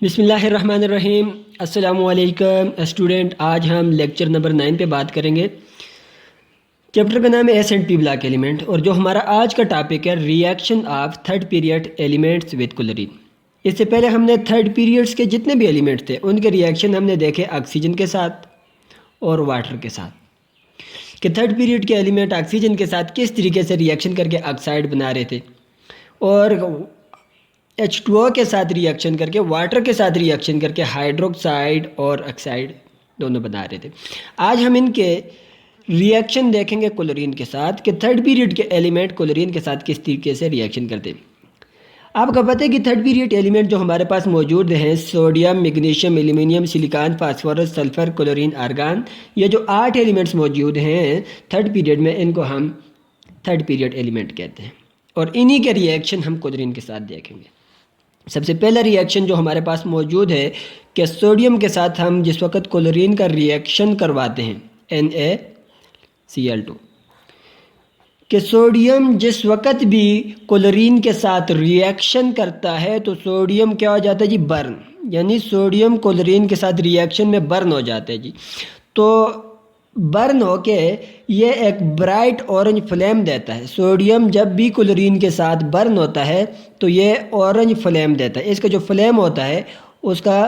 बिस्मिल्लाहिर्रहमानिर्रहीम। अस्सलामुअलैकुम स्टूडेंट। आज हम लेक्चर नंबर 9 पे बात करेंगे। चैप्टर का नाम है S and P block element और जो हमारा आज का टॉपिक है reaction of third period elements with chlorine. इससे पहले हमने थर्ड पीरियड्स के जितने भी एलिमेंट्स थे उनके रिएक्शन हमने देखे ऑक्सीजन के साथ और वाटर के साथ कि थर्ड पीरियड के एलिमेंट ऑक्सीजन के साथ किस तरीके से रिएक्शन करके ऑक्साइड बना रहे थे और H2O के साथ रिएक्शन करके वाटर के साथ रिएक्शन करके हाइड्रोक्साइड और ऑक्साइड दोनों बना रहे थे। आज हम इनके रिएक्शन देखेंगे क्लोरीन के साथ कि थर्ड पीरियड के एलिमेंट क्लोरीन के साथ किस तरीके से रिएक्शन करते हैं। आपको पता है कि थर्ड पीरियड एलिमेंट जो हमारे पास मौजूद हैं sodium, magnesium, aluminium, silicon, phosphorus, sulphur, chlorine, argon, ये जो 8 एलिमेंट्स मौजूद हैं थर्ड पीरियड में, इनको हम थर्ड पीरियड एलिमेंट कहते हैं और इन्हीं के रिएक्शन हम क्लोरीन के साथ देखेंगे। सबसे पहला रिएक्शन जो हमारे पास मौजूद है कि सोडियम के साथ हम जिस वक्त क्लोरीन का रिएक्शन करवाते हैं NaCl2 कि सोडियम जिस वक्त भी क्लोरीन के साथ रिएक्शन करता है तो सोडियम क्या हो जाता है जी, बर्न, यानी सोडियम क्लोरीन के साथ रिएक्शन में बर्न हो जाता है जी। तो बर्न होके ये एक ब्राइट ऑरेंज फ्लेम देता है। सोडियम जब भी क्लोरीन के साथ बर्न होता है तो ये ऑरेंज फ्लेम देता है। इसका जो फ्लेम होता है उसका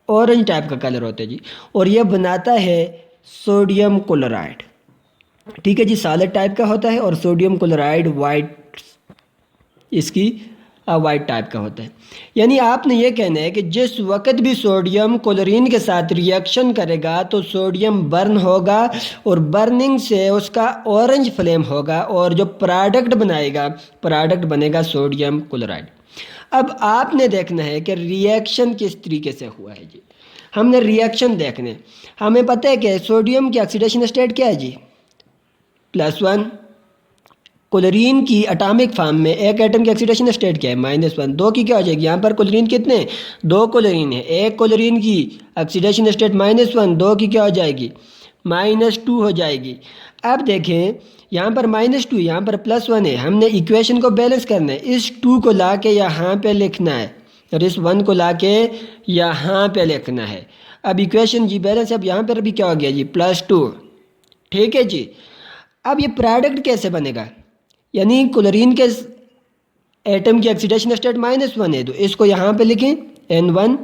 ऑरेंज टाइप का कलर होता है जी और ये बनाता है सोडियम क्लोराइड। ठीक है जी, सॉलिड टाइप का होता है और सोडियम क्लोराइड वाइट, इसकी वाइट टाइप का होता है। यानी आपने ये कहना है कि जिस वक्त भी सोडियम क्लोरीन के साथ रिएक्शन करेगा तो सोडियम बर्न होगा और बर्निंग से उसका ऑरेंज फ्लेम होगा और जो प्रोडक्ट बनाएगा, प्रोडक्ट बनेगा सोडियम क्लोराइड। अब आपने देखना है कि रिएक्शन किस तरीके से हुआ है जी। हमने रिएक्शन देखने, हमें पता है कि सोडियम की ऑक्सीडेशन स्टेट क्या है जी, +1। क्लोरीन की एटॉमिक फॉर्म में एक एटम की ऑक्सीडेशन स्टेट क्या है, -1। 2 की क्या हो जाएगी, यहाँ पर क्लोरीन कितने, 2 क्लोरीन है। एक क्लोरीन की ऑक्सीडेशन स्टेट -1, 2 की क्या हो जाएगी, -2 हो जाएगी। अब देखें यहाँ पर -2, यहाँ पर +1 है। हमने इक्वेशन को बैलेंस करना है। इस 2 को ला के यहाँ पे लिखना है और इस 1 को ला के यहाँ पे लिखना है। अब इक्वेशन जी बैलेंस, अब यहाँ पर भी क्या हो गया जी, +2। ठीक है जी। अब ये प्रोडक्ट कैसे बनेगा, यानी क्लोरीन के एटम की ऑक्सीडेशन स्टेट -1 है तो इसको यहाँ पे लिखें N1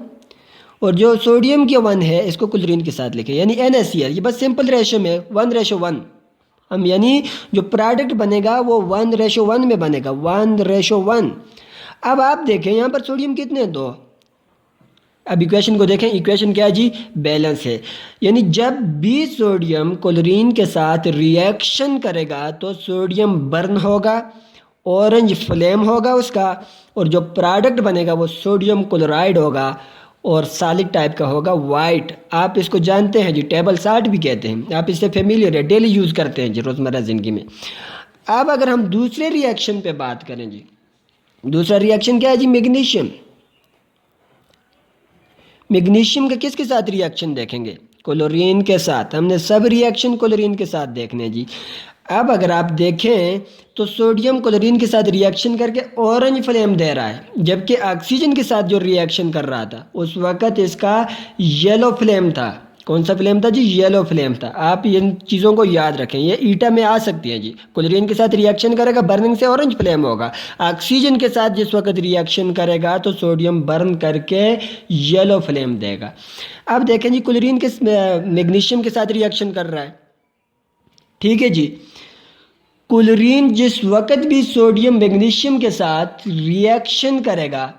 और जो सोडियम के 1 है इसको क्लोरीन के साथ लिखें यानी NaCl। ये बस सिंपल रेशो में 1:1 हम, यानी जो प्रोडक्ट बनेगा वो 1:1 में बनेगा, 1:1। अब आप देखें यहाँ पर सोडियम कितने हैं, 2। अब इक्वेशन को देखें, इक्वेशन क्या है जी, बैलेंस है। यानी जब भी सोडियम क्लोरीन के साथ रिएक्शन करेगा तो सोडियम बर्न होगा, ऑरेंज फ्लेम होगा उसका और जो प्रोडक्ट बनेगा वो सोडियम क्लोराइड होगा और सॉलिड टाइप का होगा, वाइट। आप इसको जानते हैं जी, टेबल साल्ट भी कहते हैं, आप इससे फेमिलियर है, डेली यूज़ करते हैं जी रोज़मर्रा ज़िंदगी में। अब अगर हम दूसरे रिएक्शन पे बात करें जी, दूसरा रिएक्शन क्या है जी, मैग्नीशियम। मैग्नीशियम का किसके साथ रिएक्शन देखेंगे, क्लोरीन के साथ। हमने सब रिएक्शन क्लोरीन के साथ देखने जी। अब अगर आप देखें तो सोडियम क्लोरीन के साथ रिएक्शन करके ऑरेंज फ्लेम दे रहा है, जबकि ऑक्सीजन के साथ जो रिएक्शन कर रहा था उस वक़्त इसका येलो फ्लेम था। कौन सा फ्लेम था जी, येलो फ्लेम था। आप इन चीज़ों को याद रखें, ये ईटा में आ सकती है जी। क्लोरीन के साथ रिएक्शन करेगा, बर्निंग से ऑरेंज फ्लेम होगा। ऑक्सीजन के साथ जिस वक्त रिएक्शन करेगा तो सोडियम बर्न करके येलो फ्लेम देगा। अब देखें जी, क्लोरीन के मैग्नीशियम के साथ रिएक्शन कर रहा है। ठीक है जी, क्लोरीन जिस वक्त भी सोडियम मैग्नीशियम के साथ रिएक्शन करेगा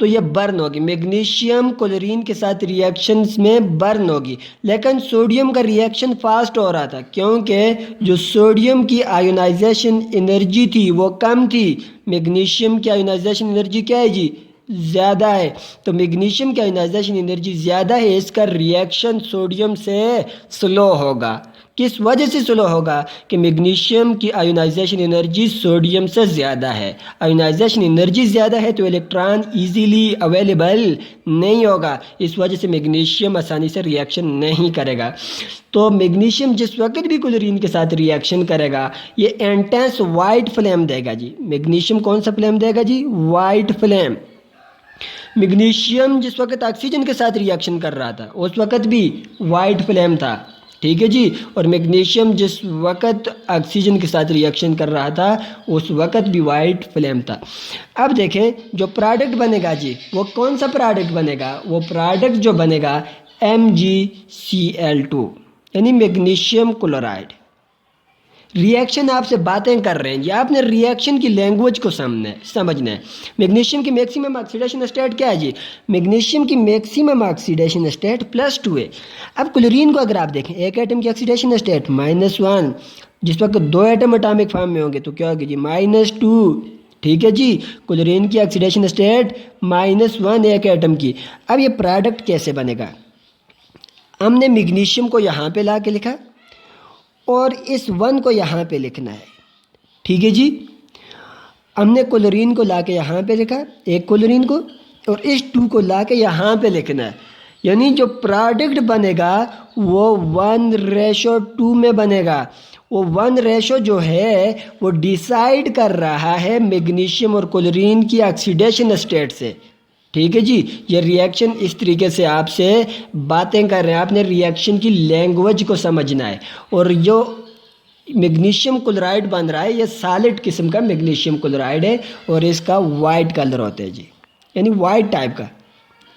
तो ये बर्न होगी। मैग्नीशियम क्लोरीन के साथ रिएक्शंस में बर्न होगी, लेकिन सोडियम का रिएक्शन फास्ट हो रहा था क्योंकि जो सोडियम की आयोनाइजेशन एनर्जी थी वो कम थी, मैग्नीशियम की आयोनाइजेशन एनर्जी क्या है जी, ज़्यादा है। तो मैग्नीशियम की आयोनाइजेशन एनर्जी ज़्यादा है, इसका रिएक्शन सोडियम से स्लो होगा। किस वजह से स्लो होगा कि मैग्नीशियम की आयोनाइजेशन एनर्जी सोडियम से ज़्यादा है। आयोनाइजेशन एनर्जी ज़्यादा है तो इलेक्ट्रॉन इजीली अवेलेबल नहीं होगा, इस वजह से मैग्नीशियम आसानी से रिएक्शन नहीं करेगा। तो मैग्नीशियम जिस वक्त भी क्लोरीन के साथ रिएक्शन करेगा ये इंटेंस वाइट फ्लेम देगा जी। मैग्नीशियम कौन सा फ्लेम देगा जी, वाइट फ्लेम। मैग्नीशियम जिस वक्त ऑक्सीजन के साथ रिएक्शन कर रहा था उस वक्त भी वाइट फ्लेम था, ठीक है जी। और मैग्नीशियम जिस वक्त ऑक्सीजन के साथ रिएक्शन कर रहा था उस वक्त भी वाइट फ्लेम था। अब देखें जो प्रोडक्ट बनेगा जी, वो कौन सा प्रोडक्ट बनेगा? वो प्रोडक्ट जो बनेगा MgCl2 यानी मैग्नीशियम क्लोराइड। रिएक्शन आपसे बातें कर रहे हैं जी, आपने रिएक्शन की लैंग्वेज को समझना है। मैग्नीशियम की मैक्सिमम ऑक्सीडेशन स्टेट क्या है जी? मैग्नीशियम की मैक्सिमम ऑक्सीडेशन स्टेट +2 है। अब क्लोरीन को अगर आप देखें, एक एटम की ऑक्सीडेशन स्टेट -1, जिस वक्त 2 एटम एटॉमिक फॉर्म में होंगे तो क्या होगी जी? -2, ठीक है जी। क्लोरीन की ऑक्सीडेशन स्टेट -1 एक एटम की। अब ये प्रोडक्ट कैसे बनेगा? हमने मैग्नीशियम को यहाँ पे ला के लिखा और इस 1 को यहाँ पे लिखना है, ठीक है जी। हमने क्लोरीन को ला के यहाँ पे लिखा, एक क्लोरीन को, और इस 2 को ला के यहाँ पे लिखना है। यानी जो प्रोडक्ट बनेगा वो 1:2 में बनेगा। वो 1 जो है वो डिसाइड कर रहा है मैग्नीशियम और क्लोरीन की ऑक्सीडेशन स्टेट से, ठीक है जी। ये रिएक्शन इस तरीके से आपसे बातें कर रहे हैं, आपने रिएक्शन की लैंग्वेज को समझना है। और जो मैग्नीशियम क्लोराइड बन रहा है ये सॉलिड किस्म का मैग्नीशियम क्लोराइड है और इसका वाइट कलर होता है जी, यानी वाइट टाइप का।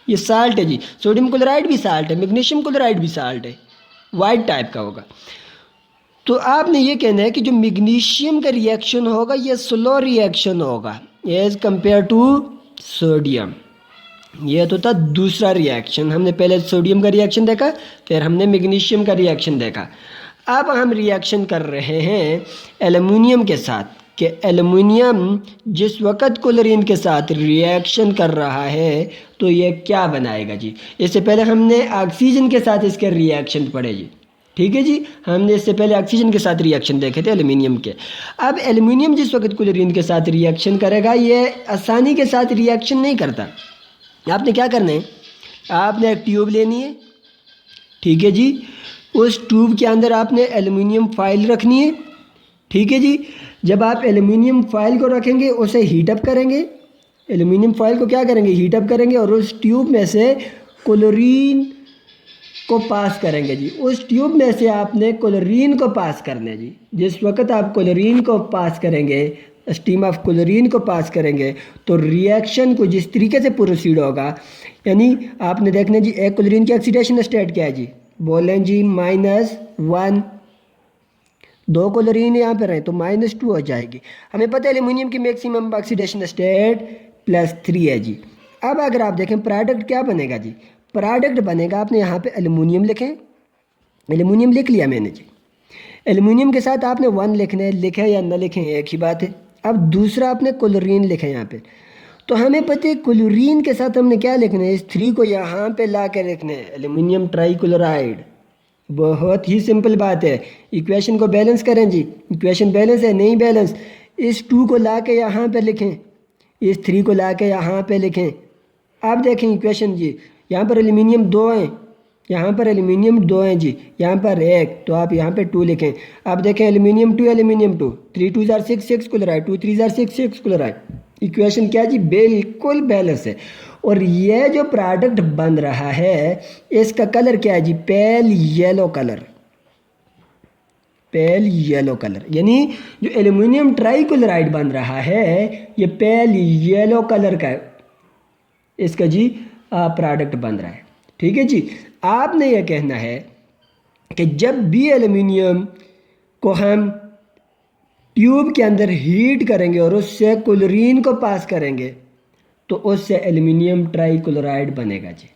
ये साल्ट है जी, सोडियम क्लोराइड भी साल्ट है, मैग्नीशियम क्लोराइड भी साल्ट है, वाइट टाइप का होगा। तो आपने ये कहना है कि जो मैग्नीशियम का रिएक्शन होगा ये स्लो रिएक्शन होगा एज कंपेयर टू सोडियम। ये तो था दूसरा रिएक्शन। हमने पहले सोडियम का रिएक्शन देखा, फिर हमने मैग्नीशियम का रिएक्शन देखा। अब हम रिएक्शन कर रहे हैं एल्युमिनियम के साथ, कि एल्युमिनियम जिस वक्त क्लोरीन के साथ रिएक्शन कर रहा है तो ये क्या बनाएगा जी। इससे पहले हमने ऑक्सीजन के साथ इसके रिएक्शन पढ़े जी, ठीक है जी। हमने इससे पहले ऑक्सीजन के साथ रिएक्शन देखे थे एल्युमिनियम के। अब एल्युमिनियम जिस वक्त क्लोरीन के साथ रिएक्शन करेगा ये आसानी के साथ रिएक्शन नहीं करता। आपने क्या करना है, आपने एक ट्यूब लेनी है, ठीक है जी। उस ट्यूब के अंदर आपने एल्युमिनियम फॉयल रखनी है, ठीक है जी। जब आप एल्युमिनियम फॉयल को रखेंगे उसे हीटअप करेंगे, एल्युमिनियम फॉयल को क्या करेंगे? हीटअप करेंगे और उस ट्यूब में से क्लोरीन को पास करेंगे जी। उस ट्यूब में से आपने क्लोरीन को पास करना है जी। जिस वक्त आप क्लोरीन को पास करेंगे, स्टीम ऑफ क्लोरीन को पास करेंगे तो रिएक्शन को जिस तरीके से प्रोसीड होगा, यानी आपने देखना जी एक क्लोरीन की ऑक्सीडेशन स्टेट क्या है जी, बोलें जी -1, 2 क्लोरीन यहाँ पर है तो -2 हो जाएगी। हमें पता है एल्युमिनियम की मैक्सिमम ऑक्सीडेशन स्टेट +3 है जी। अब अगर आप देखें प्रोडक्ट क्या बनेगा जी, प्रोडक्ट बनेगा, आपने यहाँ पे एल्युमिनियम लिखें, एल्युमिनियम लिख लिया मैंने जी। एल्युमिनियम के साथ आपने 1 लिखना है, लिखें या ना लिखें एक ही बात है। अब दूसरा आपने क्लोरीन लिखा है यहाँ पे, तो हमें पता है क्लोरीन के साथ हमने क्या लिखना है, इस 3 को यहाँ पे ला के लिखना है, एल्युमिनियम ट्राईक्लोराइड। बहुत ही सिंपल बात है। इक्वेशन को बैलेंस करें जी, इक्वेशन बैलेंस है नहीं बैलेंस, इस 2 को ला के यहाँ पर लिखें, इस 3 को ला के यहाँ पर लिखें। आप देखें इक्वेशन जी, यहाँ पर एल्युमिनियम 2 हैं, यहाँ पर एल्युमिनियम 2 हैं जी, यहाँ पर 1, तो आप यहाँ पे 2 लिखें। आप देखें एल्युमिनियम 2, 3 2 6 6 क्लोराइड, 2 3 6 6 क्लोराइड। इक्वेशन क्या जी, बिल्कुल बैलेंस है। और यह जो प्रोडक्ट बन रहा है इसका कलर क्या है जी, pale yellow colour, pale yellow colour. यानी जो एल्युमिनियम ट्राईक्लोराइड बन रहा है ये पेल येलो कलर का इसका जी प्रोडक्ट बन रहा है, ठीक है जी। आपने यह कहना है कि जब भी एल्युमिनियम को हम ट्यूब के अंदर हीट करेंगे और उससे क्लोरीन को पास करेंगे तो उससे एल्युमिनियम ट्राईक्लोराइड बनेगा जी,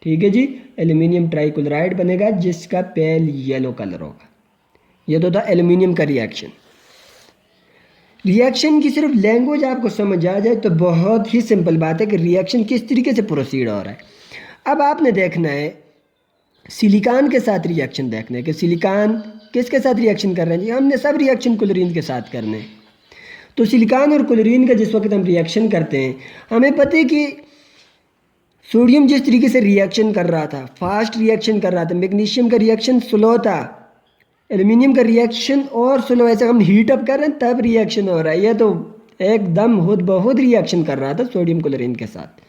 ठीक है जी। एल्युमिनियम ट्राईक्लोराइड बनेगा जिसका पेल येलो कलर होगा। यह तो था एल्युमिनियम का रिएक्शन। रिएक्शन की सिर्फ लैंग्वेज आपको समझ आ जाए तो बहुत ही सिंपल बात है कि रिएक्शन किस तरीके से प्रोसीड हो रहा है। अब आपने देखना है सिलिकॉन के साथ रिएक्शन देखना है कि सिलिकॉन किसके साथ रिएक्शन कर रहे हैं जी, हमने सब रिएक्शन क्लोरीन के साथ करने हैं। तो सिलिकॉन और क्लोरीन का जिस वक्त हम रिएक्शन करते हैं हमें पता है कि सोडियम जिस तरीके से रिएक्शन कर रहा था, फास्ट रिएक्शन कर रहा था, मैग्नीशियम का रिएक्शन स्लो था, एल्युमिनियम का रिएक्शन और स्लो, ऐसे हम हीट अप कर रहे हैं तब रिएक्शन हो रहा है। ये तो एकदम खुद बहुत रिएक्शन कर रहा था सोडियम क्लोरीन के साथ।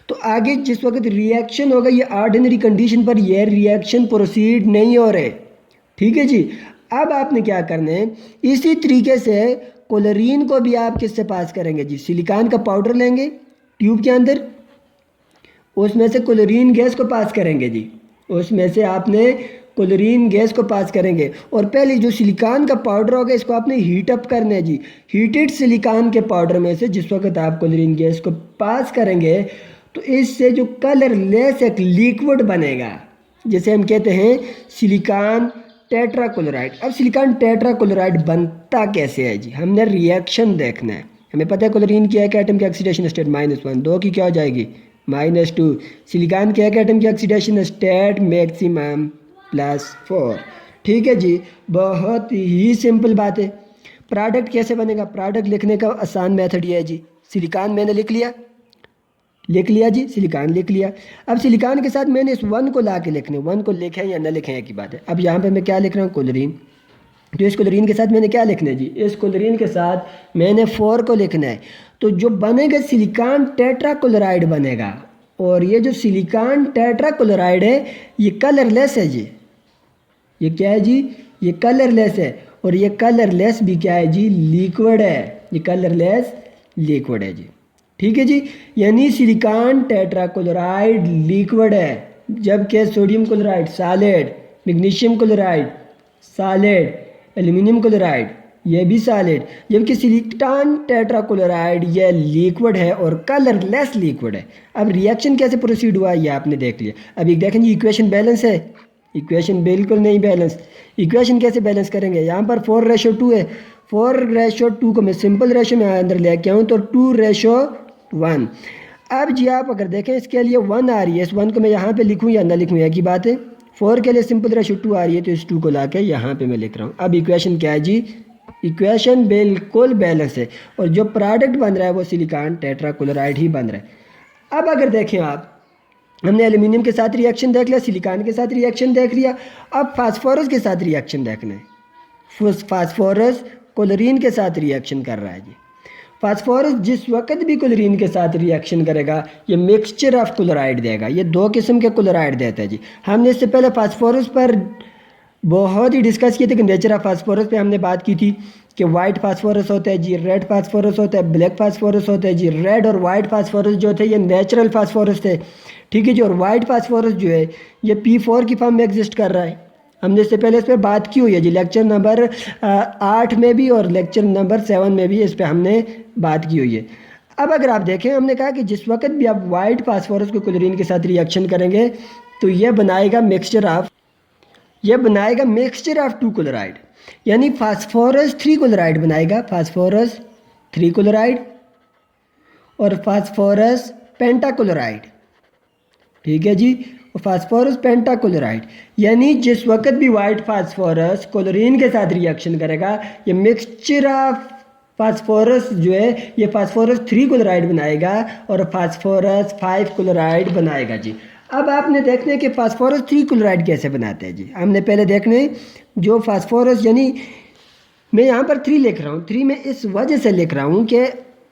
तो आगे जिस वक्त रिएक्शन होगा ये ऑर्डिनरी कंडीशन पर यह रिएक्शन प्रोसीड नहीं हो रहे, ठीक है जी। अब आपने क्या करना है, इसी तरीके से क्लोरीन को भी आप किससे पास करेंगे जी, सिलिकॉन का पाउडर लेंगे ट्यूब के अंदर, उसमें से क्लोरीन गैस को पास करेंगे जी, उसमें से आपने क्लोरीन गैस को पास करेंगे। और पहले जो सिलिकॉन का पाउडर होगा इसको आपने हीट अप करना है जी। हीटेड सिलिकॉन के पाउडर में से जिस वक्त आप क्लोरीन गैस को पास करेंगे तो इससे जो कलरलेस एक लिक्विड बनेगा जिसे हम कहते हैं सिलिकॉन टेट्राक्लोराइड। अब सिलिकॉन टेट्राक्लोराइड बनता कैसे है जी, हमने रिएक्शन देखना है। हमें पता है क्लोरीन की एक एटम की ऑक्सीडेशन स्टेट -1, 2 की क्या हो जाएगी -2। सिलिकॉन के एक एटम की ऑक्सीडेशन स्टेट मैक्सिमम +4, ठीक है जी। बहुत ही सिंपल बात है। प्रोडक्ट कैसे बनेगा, प्रोडक्ट लिखने का आसान मेथड ये है जी। सिलिकॉन मैंने लिख लिया जी, सिलिकॉन लिख लिया। अब सिलिकॉन के साथ मैंने इस 1 को ला के लिखने, 1 को लिखें या ना लिखें एक ही बात है। अब यहाँ पे मैं क्या लिख रहा हूँ, क्लोरीन। तो इस क्लोरीन के साथ मैंने क्या लिखना है जी, इस क्लोरीन के साथ मैंने 4 को लिखना है। तो जो बनेगा सिलिकॉन टेट्राक्लोराइड बनेगा। और ये जो सिलिकॉन टेट्राक्लोराइड है ये कलरलेस है जी। ये क्या है जी, ये कलरलेस है। और ये कलरलेस भी क्या है जी, लिक्विड है। ये कलरलेस लिक्विड है जी, ठीक है जी। यानी सिलिकॉन टेट्राक्लोराइड लिक्विड है, जबकि sodium chloride solid, magnesium chloride solid, aluminium chloride ये भी सॉलिड, जबकि सिलिकॉन टेट्राक्लोराइड ये लिक्विड है और कलरलेस लिक्विड है। अब रिएक्शन कैसे प्रोसीड हुआ ये आपने देख लिया। अब एक देखें जी, इक्वेशन बैलेंस है, इक्वेशन बिल्कुल नहीं बैलेंस। इक्वेशन कैसे बैलेंस करेंगे, यहाँ पर 4:2 है। 4:2 को मैं सिंपल रेशो में अंदर लेके आऊँ तो 2:1। अब जी आप अगर देखें इसके लिए 1 आ रही है, इस 1 को मैं यहाँ पे लिखूँ या ना लिखूँ एक ही बात है। 4 के लिए सिंपल रेशो 2 आ रही है तो इस 2 को ला के यहाँ पे मैं लिख रहा हूँ। अब इक्वेशन क्या है जी, इक्वेशन बिल्कुल बैलेंस है और जो प्रोडक्ट बन रहा है वो सिलिकॉन टेट्राक्लोराइड ही बन रहा है। अब अगर देखें आप, हमने एल्युमिनियम के साथ रिएक्शन देख लिया, सिलिकॉन के साथ रिएक्शन देख लिया। अब फास्फोरस के साथ रिएक्शन देखना है। फास्फोरस क्लोरीन के साथ रिएक्शन कर रहा है जी। फास्फोरस जिस वक्त भी क्लोरीन के साथ रिएक्शन करेगा ये मिक्सचर ऑफ क्लोराइड देगा। ये 2 किस्म के क्लोराइड देता है जी। हमने इससे पहले फास्फोरस पर बहुत ही डिस्कस किए थे कि नेचर ऑफ फास्फोरस पे हमने बात की थी कि वाइट फास्फोरस होता है जी, रेड फास्फोरस होता है, ब्लैक फास्फोरस होता है जी। रेड और वाइट फास्फोरस जो थे ये नेचुरल फास्फोरस थे, ठीक है जी। और वाइट फास्फोरस जो है ये P4 की फॉर्म में एग्जिस्ट कर रहा है। हमने इससे पहले इस पर बात की हुई है जी, लेक्चर नंबर 8 में भी और लेक्चर नंबर 7 में भी इस पर हमने बात की हुई है। अब अगर आप देखें, हमने कहा कि जिस वक्त भी आप वाइट फास्फोरस को क्लोरीन के साथ रिएक्शन करेंगे तो यह बनाएगा मिक्सचर ऑफ 2 क्लोराइड, यानी फास्फोरस 3 क्लोराइड बनाएगा, फास्फोरस 3 क्लोराइड और फास्फोरस पेंटाक्लोराइड, ठीक है जी। फास्फोरस पेंटाक्लोराइड यानी जिस वक्त भी वाइट फास्फोरस क्लोरीन के साथ रिएक्शन करेगा ये मिक्सचर ऑफ फास्फोरस जो है ये फास्फोरस 3 क्लोराइड बनाएगा और फास्फोरस 5 क्लोराइड बनाएगा जी। अब आपने देखना है कि फास्फोरस 3 क्लोराइड कैसे बनाते हैं जी। हमने पहले देखना है जो फास्फोरस, यानी मैं यहाँ पर 3 लिख रहा हूँ, 3 में इस वजह से लिख रहा हूँ कि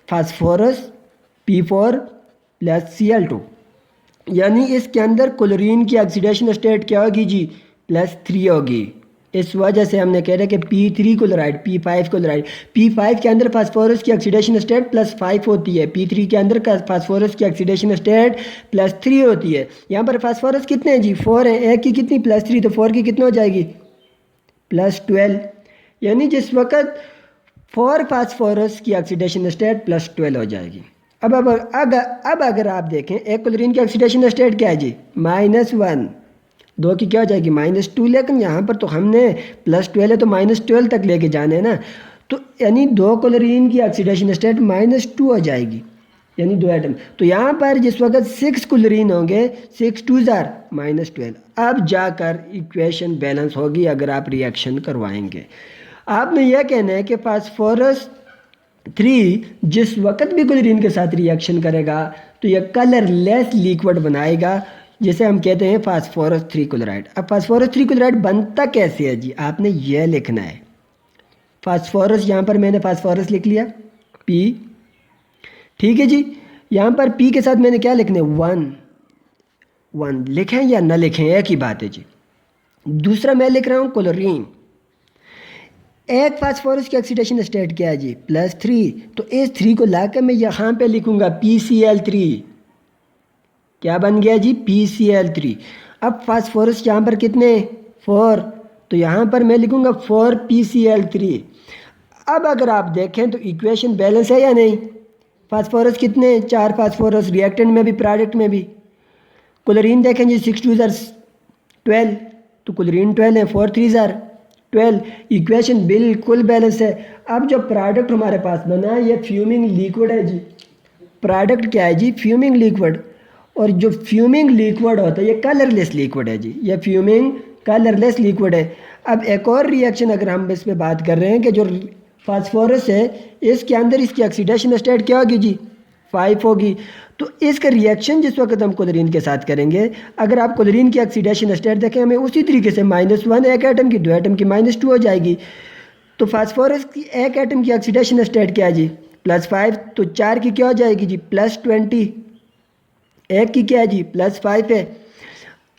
फास्फोरस P4 + Cl2, यानी इसके अंदर क्लोरीन की ऑक्सीडेशन स्टेट क्या होगी जी, +3 होगी। इस वजह से हमने कह रहे हैं कि P3 chloride, P5 chloride. P5 के अंदर फास्फोरस की ऑक्सीडेशन स्टेट +5 होती है, P3 के अंदर फास्फोरस की ऑक्सीडेशन स्टेट +3 होती है। यहाँ पर फास्फोरस कितने हैं जी, 4 है, एक की कितनी +3, तो 4 की कितनी हो जाएगी +12, यानी जिस वक्त 4 फास्फोरस की ऑक्सीडेशन स्टेट +12 हो जाएगी। अब अगर आप देखें एक क्लोरीन की ऑक्सीडेशन स्टेट क्या है जी, -1, 2 की क्या हो जाएगी -2, लेकिन यहाँ पर तो हमने +12 है तो -12 तक लेके जाना है ना, तो यानी 2 क्लोरीन की ऑक्सीडेशन स्टेट -2 हो जाएगी, यानी 2 एटम। तो यहाँ पर जिस वक्त 6 क्लोरीन होंगे, 6 2 जार -12, अब जाकर इक्वेशन बैलेंस होगी अगर आप रिएक्शन करवाएंगे। आपने यह कहना है कि फास्फोरस 3 जिस वक्त भी क्लोरीन के साथ रिएक्शन करेगा तो यह कलरलेस लिक्विड बनाएगा जिसे हम कहते हैं फास्फोरस 3 क्लोराइड। अब फास्फोरस 3 क्लोराइड बनता कैसे है जी, आपने यह लिखना है। फास्फोरस, यहाँ पर मैंने फास्फोरस लिख लिया P, ठीक है जी। यहाँ पर पी के साथ मैंने क्या लिखने, 1 लिखें या ना लिखें एक ही बात है जी। दूसरा मैं लिख रहा हूँ क्लोरीन। एक फास्फोरस की ऑक्सीडेशन स्टेट क्या है जी, +3। तो इस 3 को लाकर मैं यहाँ पे लिखूँगा PCl3। क्या बन गया जी, PCl3। अब फास्फोरस यहाँ पर कितने, 4, तो यहाँ पर मैं लिखूँगा 4PCl3। अब अगर आप देखें तो इक्वेशन बैलेंस है या नहीं। फास्फोरस कितने, 4 फास्फोरस, रिएक्टेंट में भी प्रोडक्ट में भी। क्लोरीन देखें जी, 6 2 12, तो क्लोरीन 12 है, 4 3 12। इक्वेशन बिल्कुल बैलेंस है। अब जो प्रोडक्ट हमारे पास बना ये फ्यूमिंग लिक्विड है जी। प्रोडक्ट क्या है जी, फ्यूमिंग लिक्विड। और जो फ्यूमिंग लिक्विड होता है ये कलरलेस लिक्विड है जी, ये फ्यूमिंग कलरलेस लिक्विड है। अब एक और रिएक्शन अगर हम इस पे बात कर रहे हैं कि जो फास्फोरस है इसके अंदर इसकी ऑक्सीडेशन स्टेट क्या होगी जी, 5 होगी। तो इसका रिएक्शन जिस वक्त हम क्लोरीन के साथ करेंगे, अगर आप क्लोरीन की ऑक्सीडेशन स्टेट देखें हमें उसी तरीके से -1 एक एटम की, 2 एटम की -2 हो जाएगी। तो फास्फोरस की एक एटम की ऑक्सीडेशन स्टेट क्या है जी, +5, तो 4 की क्या हो जाएगी जी, +20। एक की क्या है जी, +5 है।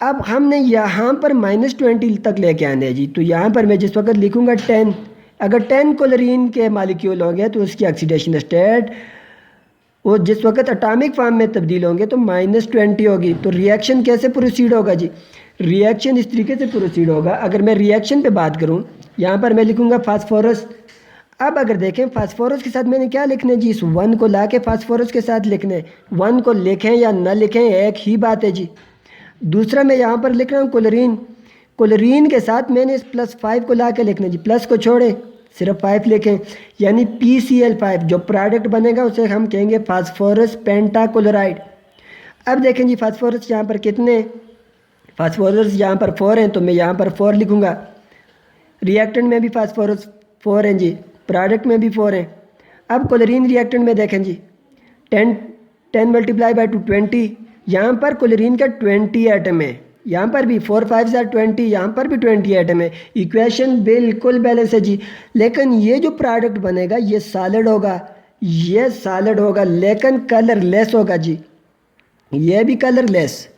अब हमने यहाँ पर -20 तक लेके आने हैं जी। तो यहाँ पर मैं जिस वक्त लिखूँगा 10, अगर 10 क्लोरीन के मालिक्यूल होंगे तो उसकी ऑक्सीडेशन स्टेट वो जिस वक्त एटॉमिक फॉर्म में तब्दील होंगे तो -20 होगी। तो रिएक्शन कैसे प्रोसीड होगा जी, रिएक्शन इस तरीके से प्रोसीड होगा। अगर मैं रिएक्शन पे बात करूँ, यहाँ पर मैं लिखूँगा फास्फोरस। अब अगर देखें फास्फोरस के साथ मैंने क्या लिखना है जी, इस 1 को ला के फास्फोरस के साथ लिखना है। 1 को लिखें या ना लिखें एक ही बात है जी। दूसरा मैं यहाँ पर लिख रहा हूँ क्लोरीन। क्लोरीन के साथ मैंने इस +5 को ला के लिखना है जी, प्लस को छोड़ें सिर्फ 5 लिखें, यानी PCl5। जो प्रोडक्ट बनेगा उसे हम कहेंगे फास्फोरस पेंटाक्लोराइड। अब देखें जी फास्फोरस यहाँ पर कितने, फास्फोरस यहाँ पर 4 हैं, तो मैं यहाँ पर 4 लिखूँगा। रिएक्टेंट में भी फास्फोरस 4 हैं जी, प्रोडक्ट में भी 4 हैं। अब क्लोरीन रिएक्टेंट में देखें जी, 10 × 2 20। यहाँ पर क्लोरीन का 20 एटम है, यहाँ पर भी 4 5 20, यहाँ पर भी 20 एटम है। इक्वेशन बिल्कुल बैलेंस है जी। लेकिन ये जो प्रोडक्ट बनेगा ये सॉलिड होगा, ये सॉलिड होगा लेकिन कलरलेस होगा जी। ये भी कलरलेस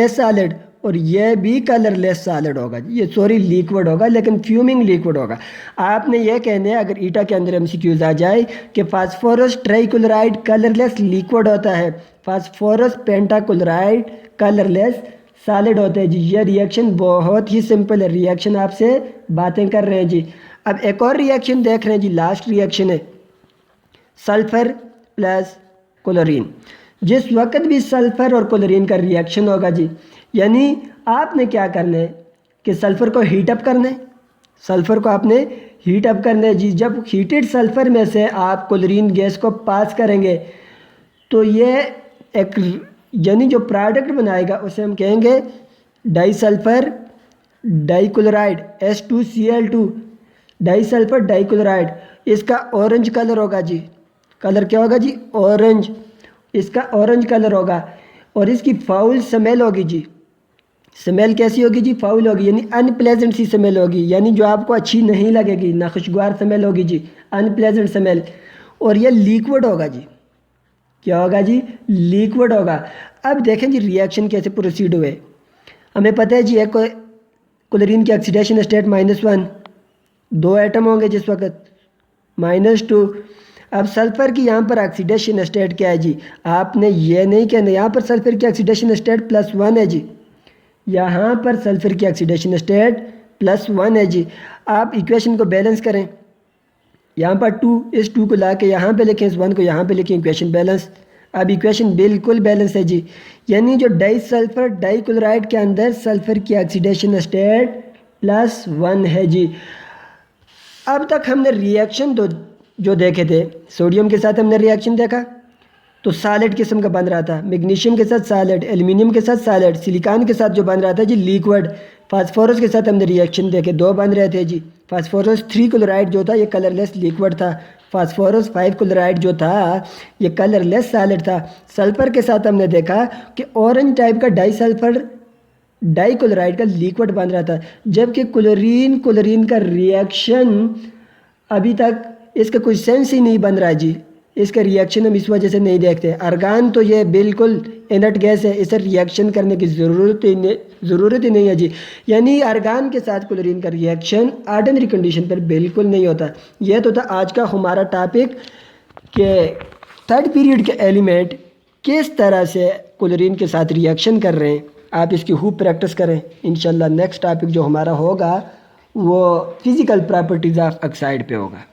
सॉलिड, और ये भी कलरलेस सॉलिड होगा जी। ये सॉरी लिक्विड होगा लेकिन फ्यूमिंग लिक्विड होगा। आपने ये कहना है अगर ईटा के अंदर MCQs आ जाए कि फास्फोरस ट्राइक्लोराइड कलरलेस लिक्विड होता है, फास्फोरस पेंटाक्लोराइड कलरलेस सॉलिड होता है जी। ये रिएक्शन बहुत ही सिंपल है, रिएक्शन आपसे बातें कर रहे हैं जी। अब एक और रिएक्शन देख रहे हैं जी, लास्ट रिएक्शन है सल्फर प्लस क्लोरीन। जिस वक्त भी सल्फर और क्लोरीन का रिएक्शन होगा जी, यानी आपने क्या करना है कि सल्फर को हीट अप करना है, सल्फर को आपने हीट अप करना है जी। जब हीटेड सल्फर में से आप क्लोरीन गैस को पास करेंगे तो ये एक यानी जो प्रोडक्ट बनाएगा उसे हम कहेंगे डाइसल्फर डाइक्लोराइड, H2Cl2, डाइसल्फर डाइक्लोराइड। इसका ऑरेंज कलर होगा जी, कलर क्या होगा जी, ऑरेंज। इसका ऑरेंज कलर होगा और इसकी फाउल स्मेल होगी जी। स्मेल कैसी होगी जी, फाउल होगी, यानी अनप्लेजेंट सी स्मेल होगी, यानी जो आपको अच्छी नहीं लगेगी, ना खुशगवार स्मेल होगी जी, अनप्लेजेंट स्मेल। और ये लिक्विड होगा जी, क्या होगा जी, लिक्विड होगा। अब देखें जी रिएक्शन कैसे प्रोसीड हुए। हमें पता है जी एक क्लोरीन की ऑक्सीडेशन स्टेट -1, 2 एटम होंगे जिस वक्त, -2। अब सल्फर की यहाँ पर ऑक्सीडेशन स्टेट क्या है जी, आपने ये नहीं कहना, यहाँ पर सल्फर की ऑक्सीडेशन स्टेट +1 है जी, यहाँ पर सल्फर की ऑक्सीडेशन स्टेट +1 है जी। आप इक्वेशन को बैलेंस करें, यहाँ पर 2, इस 2 को ला के यहाँ पर लिखें, इस 1 को यहाँ पर लिखें, इक्वेशन बैलेंस। अब इक्वेशन बिल्कुल बैलेंस है जी, यानी जो डाइसल्फर डाइक्लोराइड के अंदर सल्फर की ऑक्सीडेशन स्टेट +1 है जी। अब तक हमने रिएक्शन जो देखे थे, सोडियम के साथ हमने रिएक्शन देखा तो सॉलिड किस्म का बन रहा था, मैग्नीशियम के साथ सॉलिड, एल्युमिनियम के साथ सॉलिड, सिलिकॉन के साथ जो बन रहा था जी लिक्विड। फास्फोरस के साथ हमने रिएक्शन देखे, 2 बन रहे थे जी। फास्फोरस 3 क्लोराइड जो था ये कलरलेस लिक्विड था, फास्फोरस 5 क्लोराइड जो था ये कलरलेस सॉलिड था। सल्फर के साथ हमने देखा कि ऑरेंज टाइप का डाइसल्फर डाइक्लोराइड का लिक्विड बन रहा था, जबकि क्लोरीन का रिएक्शन अभी तक इसका कोई सेंस ही नहीं बन रहा है जी। इसका रिएक्शन हम इस वजह से नहीं देखते। आर्गान तो ये बिल्कुल इनर्ट गैस है, इसे रिएक्शन करने की ज़रूरत ही नहीं है जी। यानी आर्गान के साथ क्लोरीन का रिएक्शन ऑर्डिनरी कंडीशन पर बिल्कुल नहीं होता। यह तो था आज का हमारा टॉपिक कि थर्ड पीरियड के एलिमेंट किस तरह से क्लोरीन के साथ रिएक्शन कर रहे हैं। आप इसकी खूब प्रैक्टिस करें। इंशाल्लाह नेक्स्ट टॉपिक जो हमारा होगा वो फिज़िकल प्रॉपर्टीज़ ऑफ ऑक्साइड पे होगा।